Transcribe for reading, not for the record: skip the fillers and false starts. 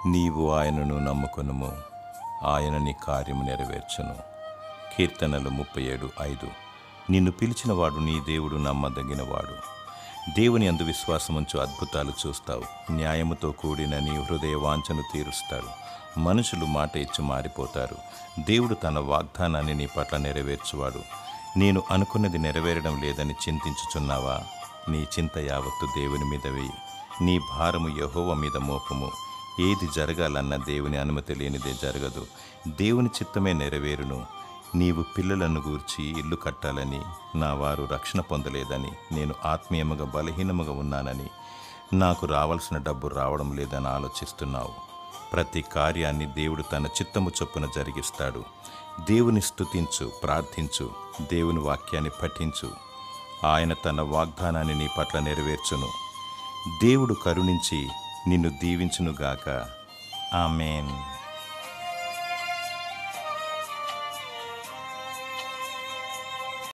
నీవు ఆయనను నమ్ముకొనుము, ఆయన నీ కార్యము నెరవేర్చును. కీర్తనలు 37:5. నిన్ను పిలిచినవాడు నీ దేవుడు నమ్మదగినవాడు. దేవుని అందు విశ్వాసముంచు అద్భుతాలు చూస్తావు. న్యాయముతో కూడిన నీ హృదయ వాంఛను తీరుస్తాడు. మనుషులు మాట ఇచ్చి మారిపోతారు. దేవుడు తన వాగ్దానాన్ని నీ పట్ల నెరవేర్చువాడు. నేను అనుకున్నది నెరవేరడం లేదని చింతించుచున్నావా? నీ చింత యావత్తు దేవుని మీద వేయి. నీ భారము యెహోవా మీద మోపము. ఏది జరగాలన్న దేవుని అనుమతి లేనిదే జరగదు. దేవుని చిత్తమే నెరవేరును. నీవు పిల్లలను గూర్చి ఇల్లు కట్టాలని, నా వారు రక్షణ పొందలేదని, నేను ఆత్మీయముగా బలహీనముగా ఉన్నానని, నాకు రావాల్సిన డబ్బు రావడం లేదని ఆలోచిస్తున్నావు. ప్రతి కార్యాన్ని దేవుడు తన చిత్తము చొప్పున జరిగిస్తాడు. దేవుని స్తుతించు, ప్రార్థించు, దేవుని వాక్యాన్ని పఠించు. ఆయన తన వాగ్దానాన్ని నీ పట్ల నెరవేర్చును. దేవుడు కరుణించి నిన్ను దీవించునుగాక. ఆమేన్.